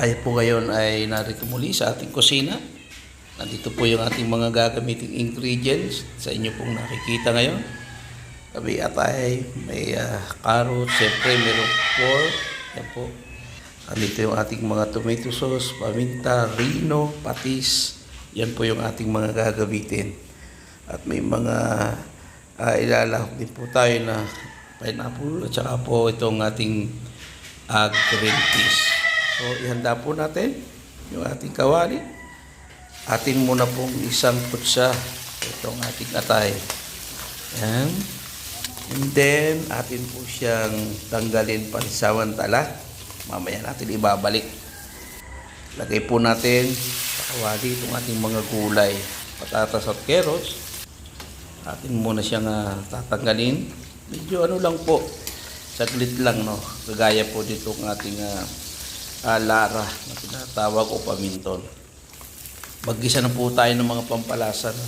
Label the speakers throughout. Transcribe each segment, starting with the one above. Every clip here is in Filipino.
Speaker 1: Tayo po ngayon ay narito muli sa ating kusina. Nandito po yung ating mga gagamiting ingredients sa inyo pong nakikita ngayon. Tabi atay, may carrot, siyempre mayroong pork. Yan po. Nandito yung ating mga tomato sauce, paminta, rino, patis. Yan po yung ating mga gagamitin. At may mga ilalahok din po tayo na pineapple at saka po itong ating green peas. So, ihanda po natin yung ating kawali. Atin muna pong isang kutsa itong ating atay. Yan. And then, atin po siyang tanggalin pansamantala. Mamaya natin ibabalik. Lagay po natin sa kawali itong ating mga gulay. Patatas at carrots. Atin muna siyang tatanggalin. Medyo ano lang po. Saglit lang, no? Kagaya po dito ng ating lara na tinatawag o paminton. Maggisa na po tayo ng mga pampalasa na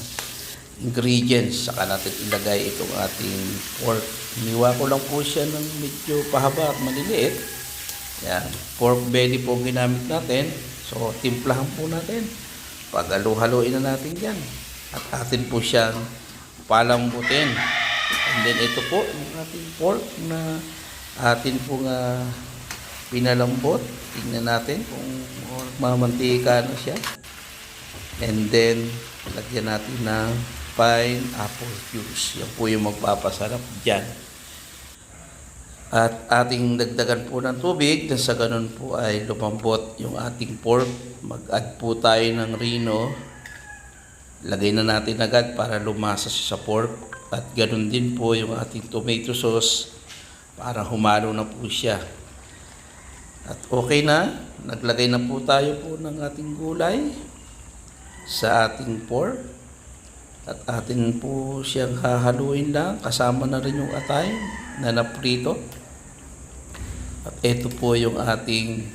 Speaker 1: ingredients. Saka natin ilagay itong ating pork. Iniwa ko lang po siya ng medyo pahaba at maliliit. Yan. Pork belly po ginamit natin. So, timplahan po natin. Pag-halo-haloin na natin yan. At atin po siyang palambutin. And then ito po, yung ating pork na atin pong pinalambot. Tingnan natin kung mamantika na siya. And then, lagyan natin ng pineapple juice. Yan po yung magpapasarap dyan. At ating dagdagan po ng tubig. Na sa ganun po ay lumambot yung ating pork. Mag-add po tayo ng rino. Lagay na natin agad para lumasa siya sa pork. At ganun din po yung ating tomato sauce. Para humalo na po siya. At okay na, naglagay na po tayo po ng ating gulay sa ating pork. At atin po siyang hahaluin lang, kasama na rin yung atay na naprito. At ito po yung ating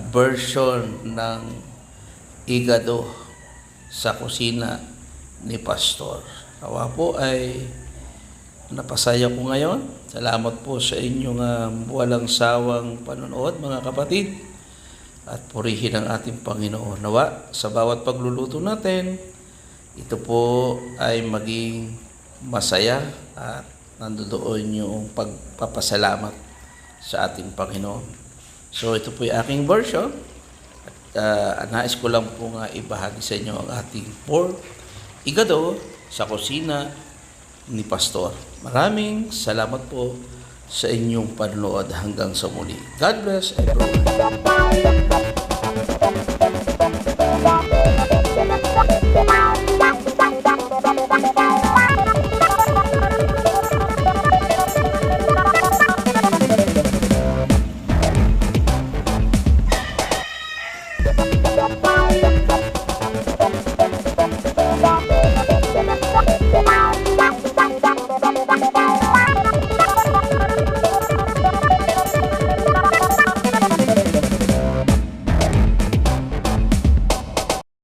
Speaker 1: version ng igado sa kusina ni Pastor. Nawa po ay napasaya ko ngayon. Salamat po sa inyong walang sawang panonood, mga kapatid. At purihin ang ating Panginoon. Nawa, sa bawat pagluluto natin, ito po ay maging masaya at nandoon yung pagpapasalamat sa ating Panginoon. So, ito po yung aking version. At nais ko lang po nga ibahagi sa inyo ang ating pork igado sa kusina ni Pastor. Maraming salamat po sa inyong panonood hanggang sa muli. God bless everyone.